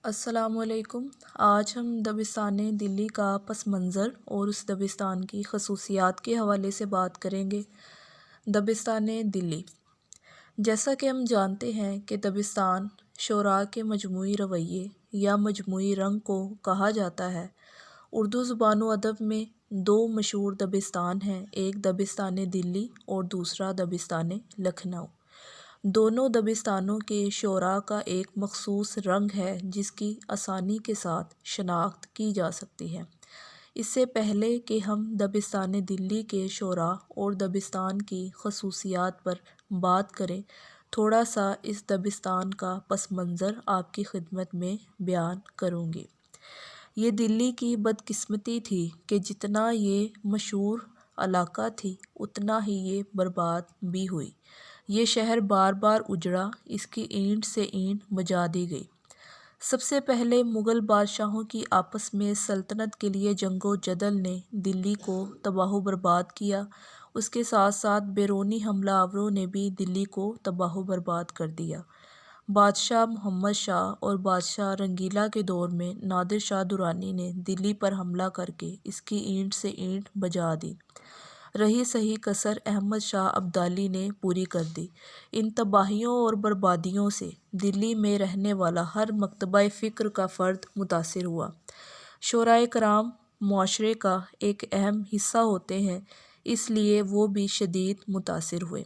السلام علیکم۔ آج ہم دبستان دلی کا پس منظر اور اس دبستان کی خصوصیات کے حوالے سے بات کریں گے۔ دبستان دلی، جیسا کہ ہم جانتے ہیں کہ دبستان شعراء کے مجموعی رویے یا مجموعی رنگ کو کہا جاتا ہے۔ اردو زبان و ادب میں دو مشہور دبستان ہیں، ایک دبستان دلی اور دوسرا دبستان لکھنؤ۔ دونوں دبستانوں کے شعراء کا ایک مخصوص رنگ ہے جس کی آسانی کے ساتھ شناخت کی جا سکتی ہے۔ اس سے پہلے کہ ہم دبستان دلی کے شعراء اور دبستان کی خصوصیات پر بات کریں، تھوڑا سا اس دبستان کا پس منظر آپ کی خدمت میں بیان کروں گی۔ یہ دلی کی بدقسمتی تھی کہ جتنا یہ مشہور علاقہ تھی اتنا ہی یہ برباد بھی ہوئی۔ یہ شہر بار بار اجڑا، اس کی اینٹ سے اینٹ بجا دی گئی۔ سب سے پہلے مغل بادشاہوں کی آپس میں سلطنت کے لیے جنگ و جدل نے دلی کو تباہ و برباد کیا۔ اس کے ساتھ ساتھ بیرونی حملہ آوروں نے بھی دلی کو تباہ و برباد کر دیا۔ بادشاہ محمد شاہ اور بادشاہ رنگیلا کے دور میں نادر شاہ درانی نے دلی پر حملہ کر کے اس کی اینٹ سے اینٹ بجا دی۔ رہی سہی کسر احمد شاہ ابدالی نے پوری کر دی۔ ان تباہیوں اور بربادیوں سے دلی میں رہنے والا ہر مکتبہ فکر کا فرد متاثر ہوا۔ شعراء کرام معاشرے کا ایک اہم حصہ ہوتے ہیں، اس لیے وہ بھی شدید متاثر ہوئے۔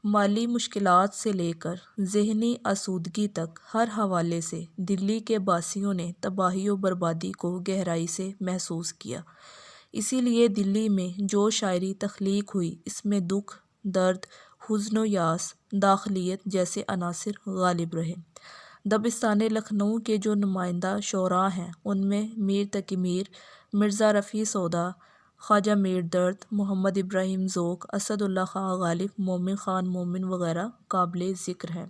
مالی مشکلات سے لے کر ذہنی آسودگی تک ہر حوالے سے دلی کے باسیوں نے تباہی و بربادی کو گہرائی سے محسوس کیا۔ اسی لیے دلی میں جو شاعری تخلیق ہوئی اس میں دکھ، درد، حزن و یاس، داخلیت جیسے عناصر غالب رہے۔ دبستان لکھنؤ کے جو نمائندہ شعراء ہیں ان میں میر تقی میر، مرزا رفیع سودا، خواجہ میر درد، محمد ابراہیم ذوق، اسد اللہ خاں غالب، مومن خان مومن وغیرہ قابل ذکر ہیں۔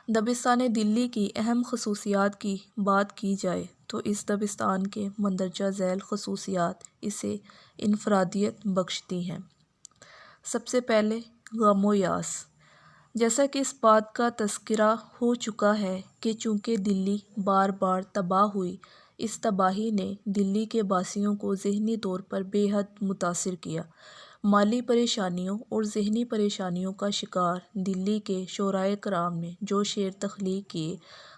دبستان دلی کی اہم خصوصیات کی بات کی جائے تو اس دبستان کے مندرجہ ذیل خصوصیات اسے انفرادیت بخشتی ہیں۔ سب سے پہلے غم و یاس، جیسا کہ اس بات کا تذکرہ ہو چکا ہے کہ چونکہ دلی بار بار تباہ ہوئی، اس تباہی نے دلی کے باسیوں کو ذہنی طور پر بے حد متاثر کیا۔ مالی پریشانیوں اور ذہنی پریشانیوں کا شکار دلی کے شعراء کرام نے جو شعر تخلیق کیے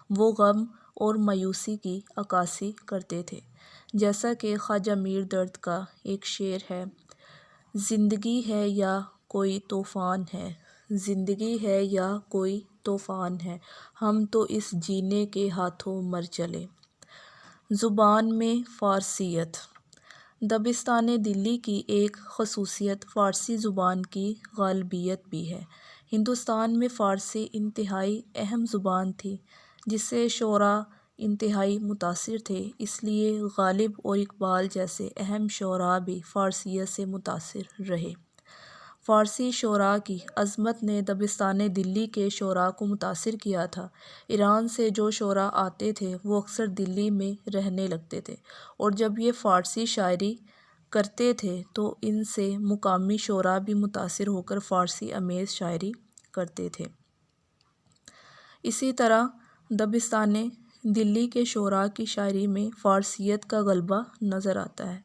وہ غم اور مایوسی کی عکاسی کرتے تھے۔ جیسا کہ خواجہ میر درد کا ایک شعر ہے: زندگی ہے یا کوئی طوفان ہے، زندگی ہے یا کوئی طوفان ہے، ہم تو اس جینے کے ہاتھوں مر چلے۔ زبان میں فارسیت، دبستان دلی کی ایک خصوصیت فارسی زبان کی غالبیت بھی ہے۔ ہندوستان میں فارسی انتہائی اہم زبان تھی جس سے شعراء انتہائی متاثر تھے، اس لیے غالب اور اقبال جیسے اہم شعراء بھی فارسیت سے متاثر رہے۔ فارسی شعراء کی عظمت نے دبستان دلی کے شعراء کو متاثر کیا تھا۔ ایران سے جو شعراء آتے تھے وہ اکثر دلی میں رہنے لگتے تھے، اور جب یہ فارسی شاعری کرتے تھے تو ان سے مقامی شعراء بھی متاثر ہو کر فارسی امیز شاعری کرتے تھے۔ اسی طرح دبستان دلی کے شعراء کی شاعری میں فارسیت کا غلبہ نظر آتا ہے،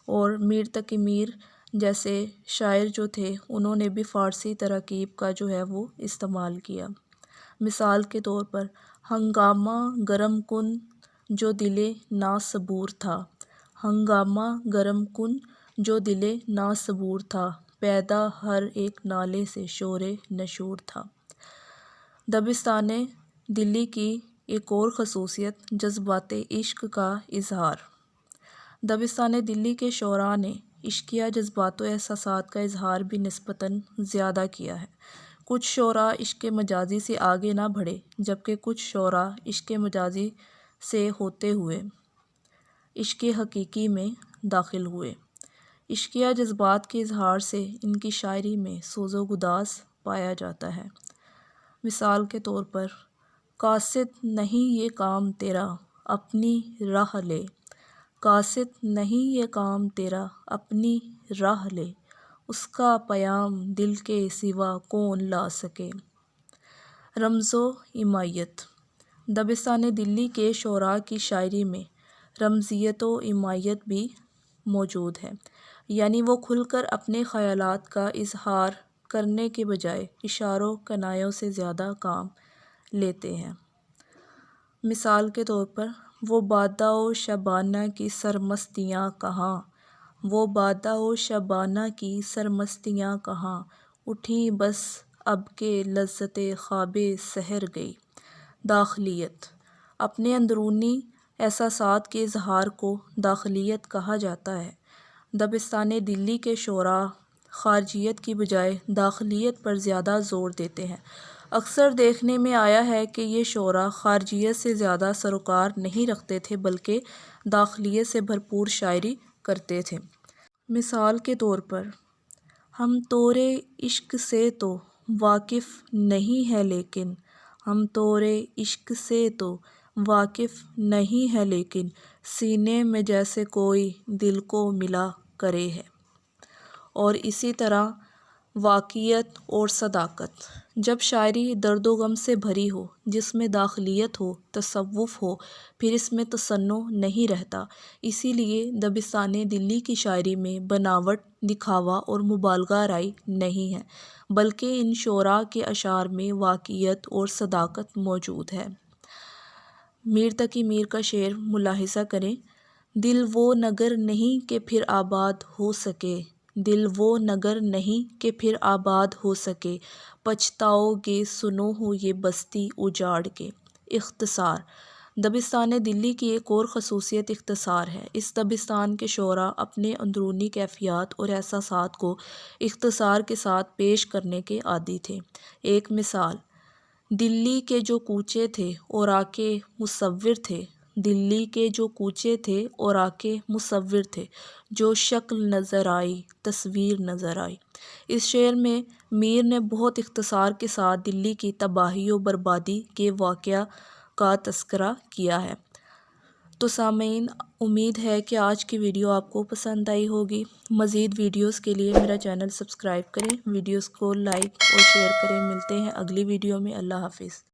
اور میر تقی میر جیسے شاعر جو تھے انہوں نے بھی فارسی تراکیب کا جو ہے وہ استعمال کیا۔ مثال کے طور پر: ہنگامہ گرم کن جو دلِ نا صبور تھا، ہنگامہ گرم کن جو دلِ نا صبور تھا، پیدا ہر ایک نالے سے شور نشور تھا۔ دبستان دلی کی ایک اور خصوصیت جذبات عشق کا اظہار۔ دبستان دلی کے شعراء نے عشقیہ جذبات و احساسات کا اظہار بھی نسبتاً زیادہ کیا ہے۔ کچھ شعراء عشق مجازی سے آگے نہ بڑھے، جبکہ کچھ شعراء عشق مجازی سے ہوتے ہوئے عشق حقیقی میں داخل ہوئے۔ عشقیہ جذبات کے اظہار سے ان کی شاعری میں سوز و گداز پایا جاتا ہے۔ مثال کے طور پر: قاصد نہیں یہ کام تیرا اپنی راہ لے، قاصد نہیں یہ کام تیرا اپنی راہ لے، اس کا پیام دل کے سوا کون لا سکے۔ رمز و حمایت، دبستان دلی کے شعراء کی شاعری میں رمزیت و عامیت بھی موجود ہے، یعنی وہ کھل کر اپنے خیالات کا اظہار کرنے کے بجائے اشاروں کنایوں سے زیادہ کام لیتے ہیں۔ مثال کے طور پر وہ بادہ و شبانہ کی سرمستیاں کہاں، وہ بادہ و شبانہ کی سرمستیاں کہاں، اٹھیں بس اب کہ لذت خواب سحر گئی۔ داخلیت، اپنے اندرونی احساسات کے اظہار کو داخلیت کہا جاتا ہے۔ دبستان دلی کے شعراء خارجیت کی بجائے داخلیت پر زیادہ زور دیتے ہیں۔ اکثر دیکھنے میں آیا ہے کہ یہ شعراء خارجیت سے زیادہ سروکار نہیں رکھتے تھے بلکہ داخلیت سے بھرپور شاعری کرتے تھے۔ مثال کے طور پر ہم طورِ عشق سے تو واقف نہیں ہیں لیکن، ہم طورِ عشق سے تو واقف نہیں ہیں لیکن، سینے میں جیسے کوئی دل کو ملا کرے ہے۔ اور اسی طرح واقعیت اور صداقت، جب شاعری درد و غم سے بھری ہو، جس میں داخلیت ہو، تصوف ہو، پھر اس میں تصنع نہیں رہتا۔ اسی لیے دبستان دلی کی شاعری میں بناوٹ، دکھاوا اور مبالغہ آرائی نہیں ہے، بلکہ ان شعراء کے اشعار میں واقعیت اور صداقت موجود ہے۔ میر تقی میر کا شعر ملاحظہ کریں: دل وہ نگر نہیں کہ پھر آباد ہو سکے، دل وہ نگر نہیں کہ پھر آباد ہو سکے، پچھتاؤ گے سنو ہو یہ بستی اجاڑ کے۔ اختصار: دبستان دلی کی ایک اور خصوصیت اختصار ہے۔ اس دبستان کے شعراء اپنے اندرونی کیفیات اور احساسات کو اختصار کے ساتھ پیش کرنے کے عادی تھے۔ ایک مثال: دلی کے جو کوچے تھے اور آ کے مصور تھے، دلی کے جو کوچے تھے اور آ کے مصور تھے، جو شکل نظر آئی تصویر نظر آئی۔ اس شعر میں میر نے بہت اختصار کے ساتھ دلی کی تباہی و بربادی کے واقعہ کا تذکرہ کیا ہے۔ تو سامعین، امید ہے کہ آج کی ویڈیو آپ کو پسند آئی ہوگی۔ مزید ویڈیوز کے لیے میرا چینل سبسکرائب کریں، ویڈیوز کو لائک اور شیئر کریں۔ ملتے ہیں اگلی ویڈیو میں۔ اللہ حافظ۔